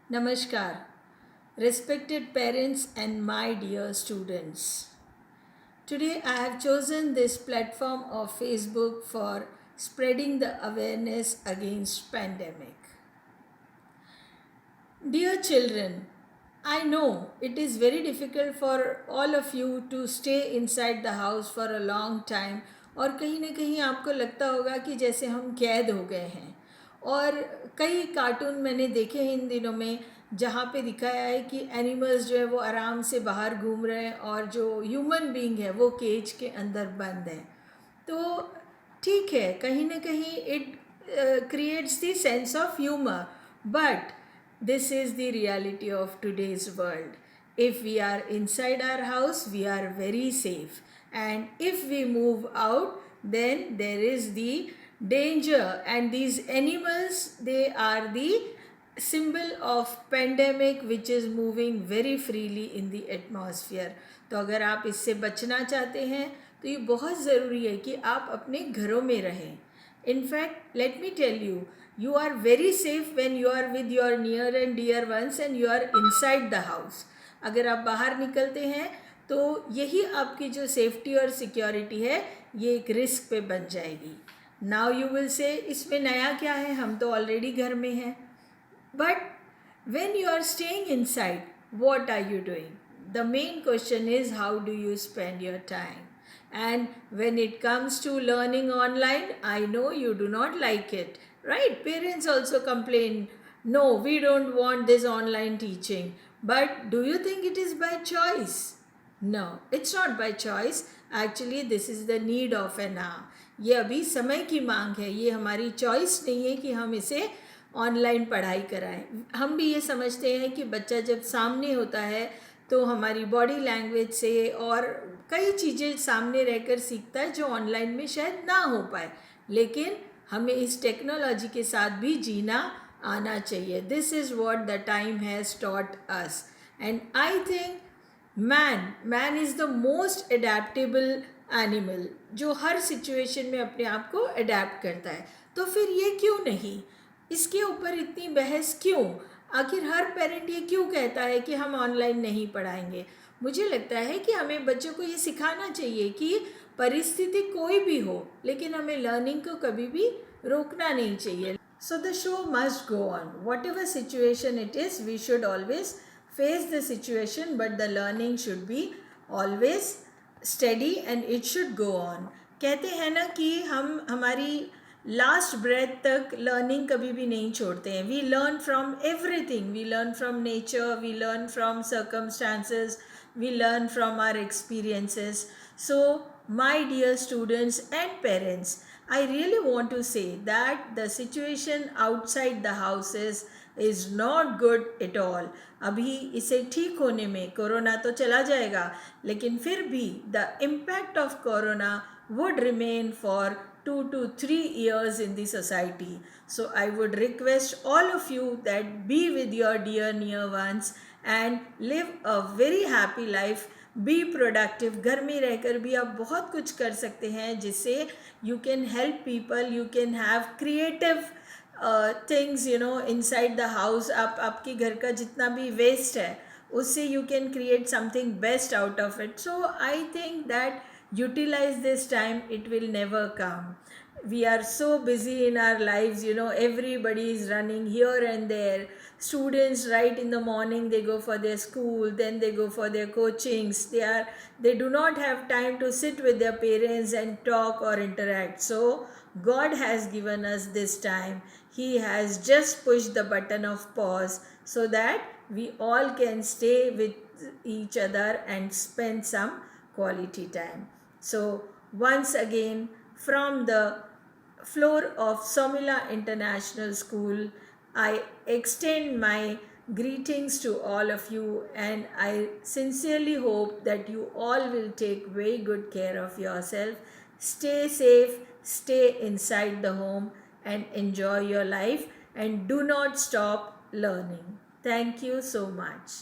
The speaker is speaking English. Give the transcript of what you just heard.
Namaskar, respected parents and my dear students. Today I have chosen this platform of Facebook for spreading the awareness against pandemic. Dear children, I know it is very difficult for all of you to stay inside the house for a long time और कहीं ना कहीं आपको लगता होगा कि जैसे हम कैद हो गए हैं और कई कार्टून मैंने देखे हैं इन दिनों में जहाँ पे दिखाया है कि एनिमल्स जो है वो आराम से बाहर घूम रहे हैं और जो ह्यूमन बीइंग है वो केज के अंदर बंद है। तो ठीक है, कहीं ना कहीं it creates the sense of humour, but this is the reality of today's world. If we are inside our house, we are very safe. And if we move out, then there is the danger. And these animals, they are the symbol of pandemic which is moving very freely in the atmosphere. तो अगर आप इससे बचना चाहते हैं तो ये बहुत ज़रूरी है कि आप अपने घरों में रहें. In fact, let me tell you, you are very safe when you are with your near and dear ones and you are inside the house. अगर आप बाहर निकलते हैं तो यही आपकी जो सेफ्टी और सिक्योरिटी है ये एक रिस्क पे बन जाएगी. नाउ यू विल से इसमें नया क्या है, हम तो ऑलरेडी घर में हैं. But when you are staying inside, what are you doing? The main question is how do you spend your time? And when it comes to learning online, I know you do not like it, right? Parents also complain, no, we don't want this online teaching. But do you think it is by choice? No, it's not by choice. Actually, this is the need of an hour. ये अभी समय की मांग है, ये हमारी choice नहीं है कि हम इसे ऑनलाइन पढ़ाई कराएं. हम भी ये समझते हैं कि बच्चा जब सामने होता है तो हमारी बॉडी लैंग्वेज से और कई चीज़ें सामने रहकर सीखता है जो ऑनलाइन में शायद ना हो पाए, लेकिन हमें इस टेक्नोलॉजी के साथ भी जीना आना चाहिए. This is what the time has taught us. And I think man is the most adaptable animal जो हर सिचुएशन में अपने आप को अडेप्ट करता है. तो फिर ये क्यों नहीं, इसके ऊपर इतनी बहस क्यों? आखिर हर पेरेंट ये क्यों कहता है कि हम ऑनलाइन नहीं पढ़ाएंगे? मुझे लगता है कि हमें बच्चों को ये सिखाना चाहिए कि परिस्थिति कोई भी हो लेकिन हमें लर्निंग को कभी भी रोकना नहीं चाहिए. So the show must go on. Whatever situation it is, we should always face the situation, but the learning should be always study and it should go on. कहते हैं ना कि हम हमारी लास्ट ब्रेथ तक learning कभी भी नहीं छोड़ते हैं. We learn from everything. We learn from nature, we learn from circumstances, we learn from our experiences. So my dear students and parents, I really want to say that the situation outside the houses is not good at all. अभी इसे ठीक होने में corona तो चला जाएगा, लेकिन फिर भी the impact of corona would remain for 2 to 3 years in the society. So I would request all of you that be with your dear near ones and live a very happy life. Be productive. घर में रहकर भी आप बहुत कुछ कर सकते हैं जिससे you can help people, you can have creative things, you know, inside the house. आप आपके घर का जितना भी waste है उससे you can create something best out of it. So I think that utilize this time, it will never come. We are so busy in our lives, you know, everybody is running here and there. Students, right, in the morning they go for their school, then they go for their coachings. They do not have time to sit with their parents and talk or interact. So God has given us this time. He has just pushed the button of pause so that we all can stay with each other and spend some quality time. So once again, from the floor of Somila International School, I extend my greetings to all of you, and I sincerely hope that you all will take very good care of yourself. Stay safe, stay inside the home, and enjoy your life, and do not stop learning. Thank you so much.